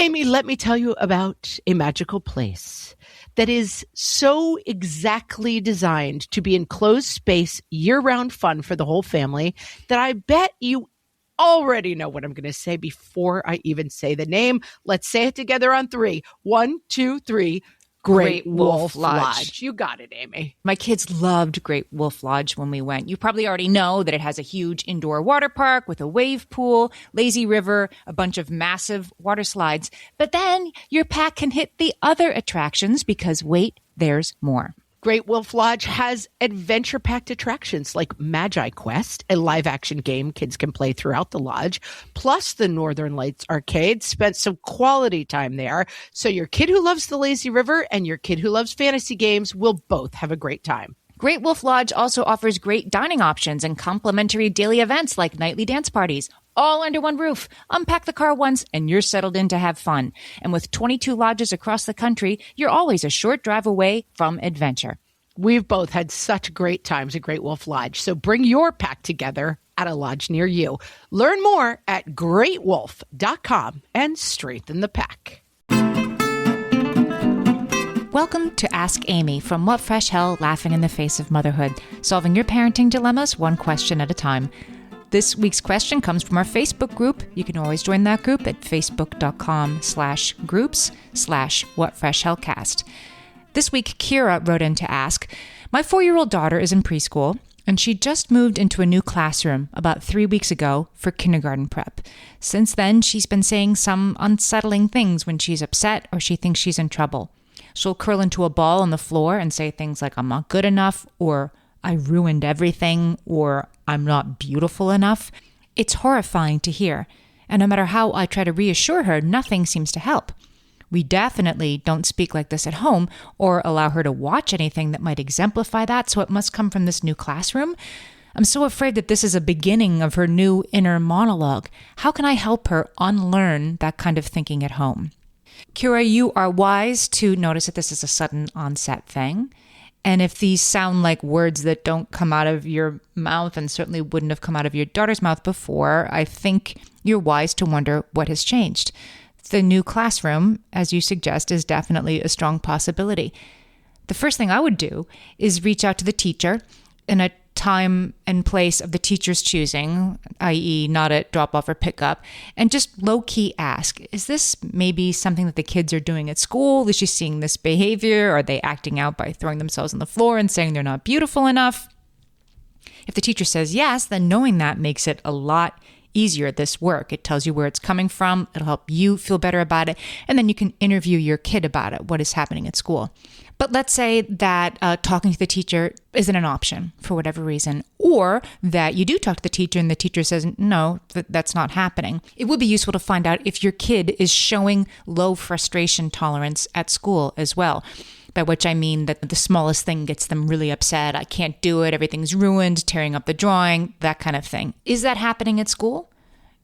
Amy, let me tell you about a magical place that is so exactly designed to be enclosed space, year-round fun for the whole family that I bet you already know what I'm going to say before I even say the name. Let's say it together on 3. 1, 2, 3. Great Wolf Lodge. You got it, Amy. My kids loved Great Wolf Lodge when we went. You probably already know that it has a huge indoor water park with a wave pool, lazy river, a bunch of massive water slides. But then your pack can hit the other attractions because, wait, there's more. Great Wolf Lodge has adventure-packed attractions like Magi Quest, a live-action game kids can play throughout the lodge, plus the Northern Lights Arcade. Spent some quality time there, so your kid who loves the lazy river and your kid who loves fantasy games will both have a great time. Great Wolf Lodge also offers great dining options and complimentary daily events like nightly dance parties, all under one roof. Unpack the car once and you're settled in to have fun. And with 22 lodges across the country, you're always a short drive away from adventure. We've both had such great times at Great Wolf Lodge, so bring your pack together at a lodge near you. Learn more at greatwolf.com and strengthen the pack. Welcome to Ask Amy from What Fresh Hell, laughing in the face of motherhood, solving your parenting dilemmas one question at a time. This week's question comes from our Facebook group. You can always join that group at facebook.com/groups/whatfreshhellcast. This week, Keara wrote in to ask, my 4-year-old daughter is in preschool, and she just moved into a new classroom about 3 weeks ago for kindergarten prep. Since then, she's been saying some unsettling things when she's upset or she thinks she's in trouble. She'll curl into a ball on the floor and say things like, I'm not good enough, or I ruined everything, or I'm not beautiful enough. It's horrifying to hear, and no matter how I try to reassure her, nothing seems to help. We definitely don't speak like this at home or allow her to watch anything that might exemplify that, so it must come from this new classroom. I'm so afraid that this is a beginning of her new inner monologue. How can I help her unlearn that kind of thinking at home? Keara, you are wise to notice that this is a sudden onset thing. And if these sound like words that don't come out of your mouth and certainly wouldn't have come out of your daughter's mouth before, I think you're wise to wonder what has changed. The new classroom, as you suggest, is definitely a strong possibility. The first thing I would do is reach out to the teacher in a time and place of the teacher's choosing, i.e. not at drop-off or pickup, and just low-key ask, is this maybe something that the kids are doing at school? Is she seeing this behavior? Are they acting out by throwing themselves on the floor and saying they're not beautiful enough? If the teacher says yes, then knowing that makes it a lot easier at this work. It tells you where it's coming from. It'll help you feel better about it. And then you can interview your kid about it, what is happening at school. But let's say that talking to the teacher isn't an option for whatever reason, or that you do talk to the teacher and the teacher says, no, that's not happening. It would be useful to find out if your kid is showing low frustration tolerance at school as well. By which I mean that the smallest thing gets them really upset. I can't do it. Everything's ruined, tearing up the drawing, that kind of thing. Is that happening at school?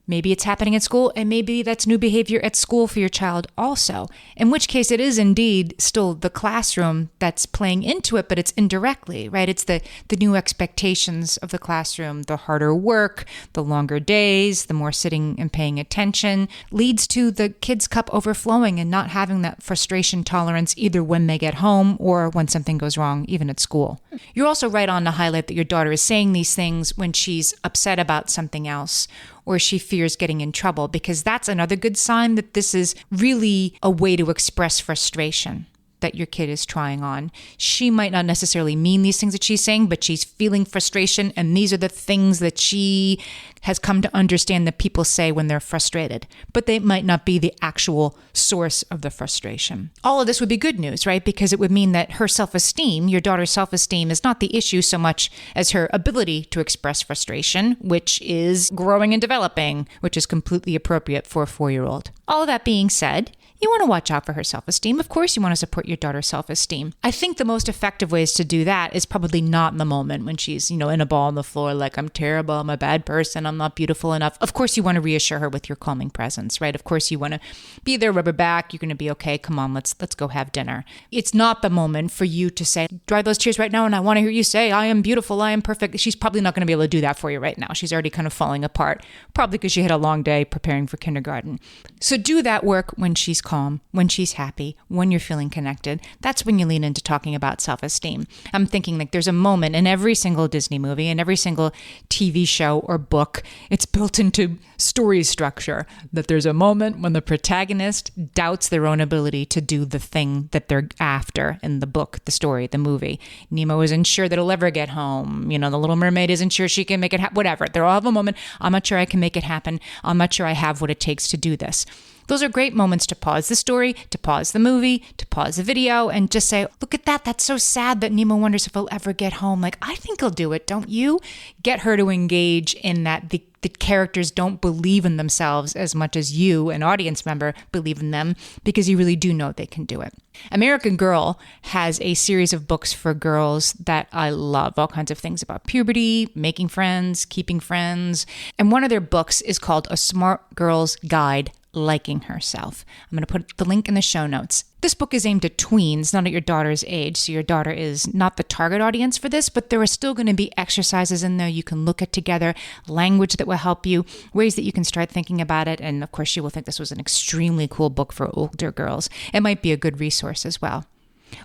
Maybe it's happening at school, and maybe that's new behavior at school for your child also. In which case it is indeed still the classroom that's playing into it, but it's indirectly, right? It's the new expectations of the classroom, the harder work, the longer days, the more sitting and paying attention, leads to the kids' cup overflowing and not having that frustration tolerance either when they get home or when something goes wrong, even at school. You're also right on to highlight that your daughter is saying these things when she's upset about something else, or she fears getting in trouble, because that's another good sign that this is really a way to express frustration that your kid is trying on. She might not necessarily mean these things that she's saying, but she's feeling frustration, and these are the things that she has come to understand that people say when they're frustrated, but they might not be the actual source of the frustration. All of this would be good news, right? Because it would mean that her self-esteem, your daughter's self-esteem, is not the issue so much as her ability to express frustration, which is growing and developing, which is completely appropriate for a 4-year-old. All of that being said, You want to watch out for her self-esteem. Of course, you want to support your daughter's self-esteem. I think the most effective ways to do that is probably not in the moment when she's, in a ball on the floor, like, I'm terrible, I'm a bad person, I'm not beautiful enough. Of course, you want to reassure her with your calming presence, right? Of course, you want to be there, rub her back. You're going to be okay. Come on, let's go have dinner. It's not the moment for you to say, dry those tears right now, and I want to hear you say, I am beautiful, I am perfect. She's probably not going to be able to do that for you right now. She's already kind of falling apart, probably because she had a long day preparing for kindergarten. So do that work when she's calm, when she's happy, when you're feeling connected. That's when you lean into talking about self-esteem. I'm thinking like there's a moment in every single Disney movie and every single TV show or book. It's built into story structure that there's a moment when the protagonist doubts their own ability to do the thing that they're after in the book, the story, the movie. Nemo isn't sure that he'll ever get home. The Little Mermaid isn't sure she can make it happen. Whatever. They all have a moment. I'm not sure I can make it happen. I'm not sure I have what it takes to do this. Those are great moments to pause the story, to pause the movie, to pause the video, and just say, look at that. That's so sad that Nemo wonders if he'll ever get home. Like, I think he'll do it, don't you? Get her to engage in that. The characters don't believe in themselves as much as you, an audience member, believe in them, because you really do know they can do it. American Girl has a series of books for girls that I love. All kinds of things about puberty, making friends, keeping friends. And one of their books is called A Smart Girl's Guide Liking Herself. I'm going to put the link in the show notes. This book is aimed at tweens, not at your daughter's age. So your daughter is not the target audience for this, but there are still going to be exercises in there you can look at together, language that will help you, ways that you can start thinking about it. And of course, she will think this was an extremely cool book for older girls. It might be a good resource as well.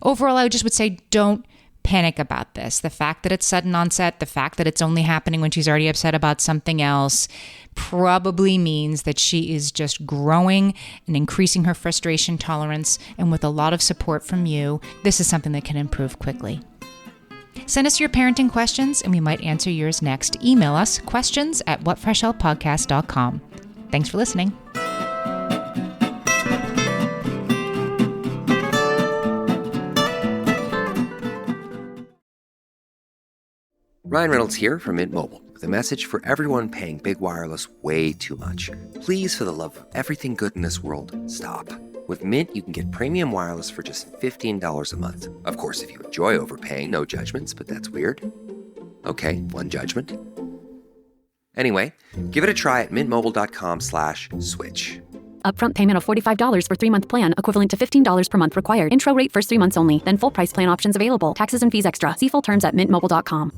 Overall, I just would say don't panic about this. The fact that it's sudden onset, the fact that it's only happening when she's already upset about something else probably means that she is just growing and increasing her frustration tolerance. And with a lot of support from you, this is something that can improve quickly. Send us your parenting questions and we might answer yours next. Email us questions@whatfreshhellpodcast.com. Thanks for listening. Ryan Reynolds here from Mint Mobile with a message for everyone paying big wireless way too much. Please, for the love of everything good in this world, stop. With Mint, you can get premium wireless for just $15 a month. Of course, if you enjoy overpaying, no judgments, but that's weird. Okay, one judgment. Anyway, give it a try at mintmobile.com/switch. Upfront payment of $45 for 3-month plan, equivalent to $15 per month required. Intro rate first 3 months only, then full price plan options available. Taxes and fees extra. See full terms at mintmobile.com.